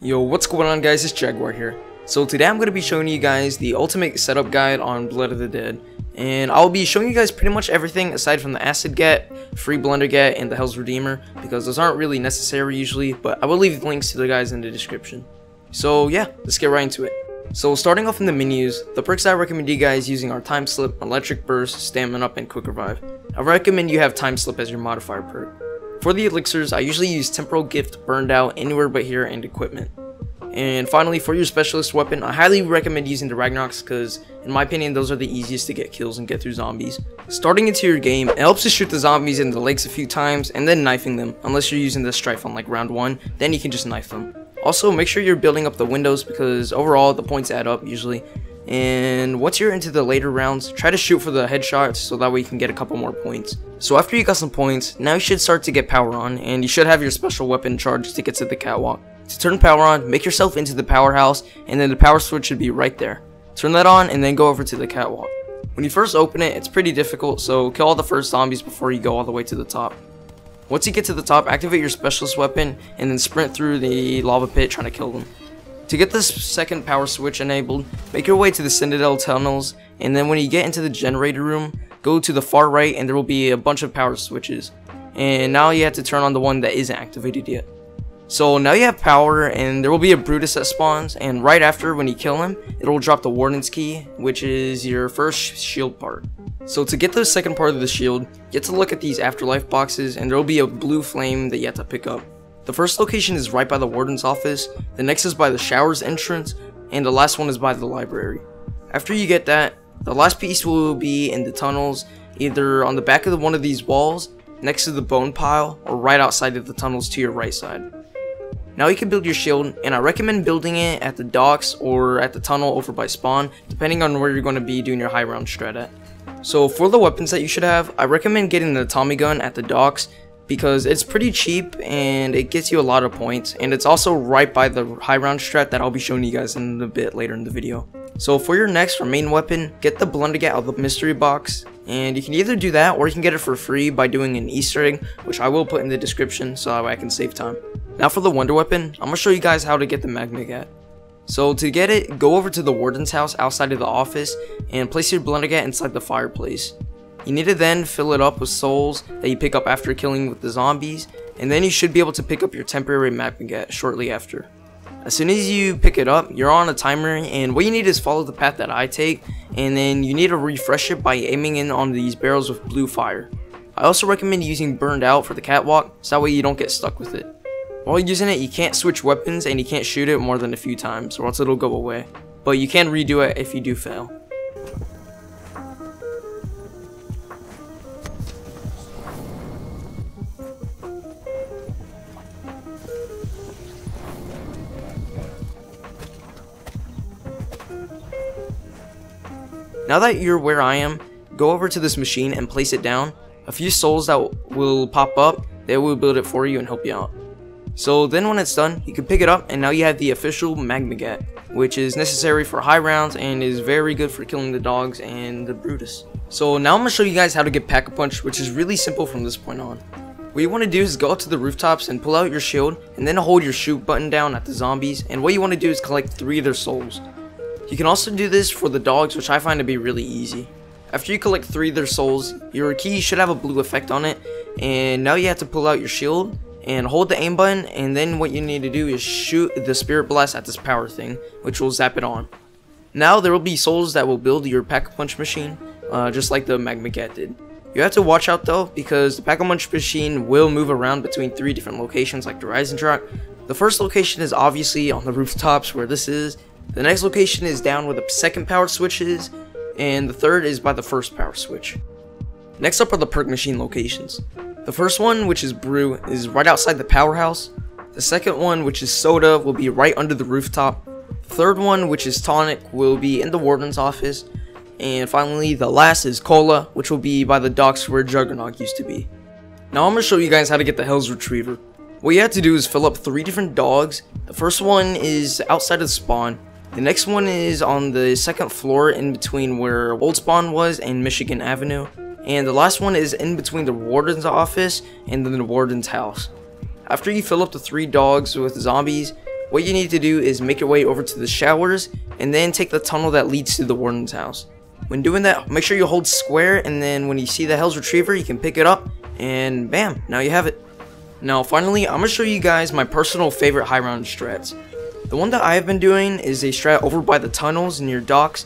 Yo, what's going on guys, it's Jaguar here. So today I'm going to be showing you guys the ultimate setup guide on Blood of the Dead. And I'll be showing you guys pretty much everything aside from the Acid Get, Free Blunder Get, and the Hell's Redeemer, because those aren't really necessary usually, but I will leave links to the guys in the description. So yeah, let's get right into it. So starting off in the menus, the perks I recommend you guys using are Time Slip, Electric Burst, Stamina Up, and Quick Revive. I recommend you have Time Slip as your modifier perk. For the elixirs, I usually use Temporal Gift, Burned Out, Anywhere But Here, and Equipment. And finally, for your specialist weapon, I highly recommend using the Ragnaroks because, in my opinion, those are the easiest to get kills and get through zombies. Starting into your game, it helps to shoot the zombies in the legs a few times and then knifing them, unless you're using the Strife on like round 1, then you can just knife them. Also, make sure you're building up the windows because overall the points add up usually. And once you're into the later rounds, try to shoot for the headshots so that way you can get a couple more points. So after you got some points, now you should start to get power on, and you should have your special weapon charged to get to the Catwalk. To turn power on, make yourself into the powerhouse, and then the power switch should be right there. Turn that on and then go over to the Catwalk. When you first open it, it's pretty difficult, so kill all the first zombies before you go all the way to the top. Once you get to the top, activate your specialist weapon and then sprint through the lava pit trying to kill them. To get this second power switch enabled, make your way to the Citadel tunnels, and then when you get into the generator room, go to the far right and there will be a bunch of power switches. And now you have to turn on the one that isn't activated yet. So now you have power, and there will be a Brutus that spawns, and right after when you kill him, it will drop the Warden's Key, which is your first shield part. So to get the second part of the shield, you have to look at these afterlife boxes, and there will be a blue flame that you have to pick up. The first location is right by the Warden's office, the next is by the shower's entrance, and the last one is by the library. After you get that, the last piece will be in the tunnels, either on the back of one of these walls, next to the bone pile, or right outside of the tunnels to your right side. Now you can build your shield, and I recommend building it at the docks or at the tunnel over by spawn, depending on where you're going to be doing your high round strat at. So for the weapons that you should have, I recommend getting the Tommy gun at the docks because it's pretty cheap and it gets you a lot of points, and it's also right by the high round strat that I'll be showing you guys in a bit later in the video. So for your next or main weapon, get the Blundergat out of the mystery box, and you can either do that or you can get it for free by doing an Easter egg, which I will put in the description so that way I can save time. Now for the wonder weapon, I'm going to show you guys how to get the Magmagat. So to get it, go over to the Warden's house outside of the office and place your Blundergat inside the fireplace. You need to then fill it up with souls that you pick up after killing with the zombies, and then you should be able to pick up your temporary Magmagat shortly after. As soon as you pick it up, you're on a timer, and what you need is follow the path that I take, and then you need to refresh it by aiming in on these barrels with blue fire. I also recommend using Burned Out for the Catwalk, so that way you don't get stuck with it. While using it, you can't switch weapons and you can't shoot it more than a few times or else it'll go away, but you can redo it if you do fail. Now that you're where I am, go over to this machine and place it down. A few souls that will pop up, they will build it for you and help you out. So then when it's done, you can pick it up and now you have the official Magmagat, which is necessary for high rounds and is very good for killing the dogs and the Brutus. So now I'm going to show you guys how to get Pack-a-Punch, which is really simple from this point on. What you want to do is go up to the rooftops and pull out your shield and then hold your shoot button down at the zombies, and what you want to do is collect 3 of their souls. You can also do this for the dogs, which I find to be really easy. After you collect 3 of their souls, your key should have a blue effect on it, and now you have to pull out your shield and hold the aim button, and then what you need to do is shoot the Spirit Blast at this power thing, which will zap it on. Now there will be souls that will build your Pack-a-Punch machine, just like the Magmagat did. You have to watch out though, because the Pack-a-Punch machine will move around between 3 different locations like the Rising Track. The first location is obviously on the rooftops where this is, the next location is down where the second power switch is, and the third is by the first power switch. Next up are the perk machine locations. The first one, which is Brew, is right outside the powerhouse. The second one, which is Soda, will be right under the rooftop. The third one, which is Tonic, will be in the Warden's office. And finally, the last is Cola, which will be by the docks where Juggernaut used to be. Now I'm going to show you guys how to get the Hell's Retriever. What you have to do is fill up 3 different dogs. The first one is outside of spawn. The next one is on the second floor in between where Old Spawn was and Michigan Avenue. And the last one is in between the Warden's office and then the Warden's house. After you fill up the 3 dogs with zombies, what you need to do is make your way over to the showers and then take the tunnel that leads to the warden's house. When doing that, make sure you hold square, and then when you see the Hell's Retriever, you can pick it up, and bam, now you have it. Now finally, I'm going to show you guys my personal favorite high round strats. The one that I have been doing is a strat over by the tunnels near docks.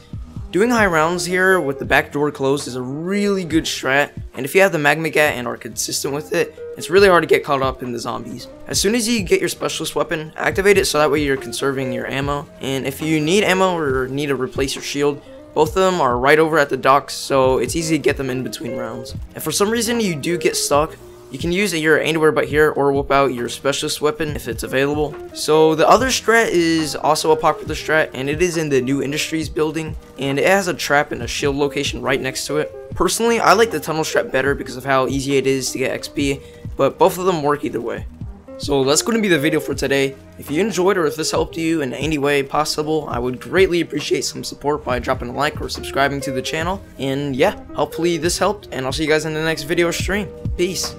Doing high rounds here with the back door closed is a really good strat, and if you have the Magmagat and are consistent with it, it's really hard to get caught up in the zombies. As soon as you get your specialist weapon, activate it so that way you're conserving your ammo, and if you need ammo or need to replace your shield, both of them are right over at the docks, so it's easy to get them in between rounds. If for some reason you do get stuck, you can use your anywhere but here or whip out your specialist weapon if it's available. So the other strat is also a popular strat, and it is in the New Industries building, and it has a trap and a shield location right next to it. Personally, I like the tunnel strat better because of how easy it is to get XP, but both of them work either way. So that's going to be the video for today. If you enjoyed or if this helped you in any way possible, I would greatly appreciate some support by dropping a like or subscribing to the channel. And yeah, hopefully this helped, and I'll see you guys in the next video or stream. Peace.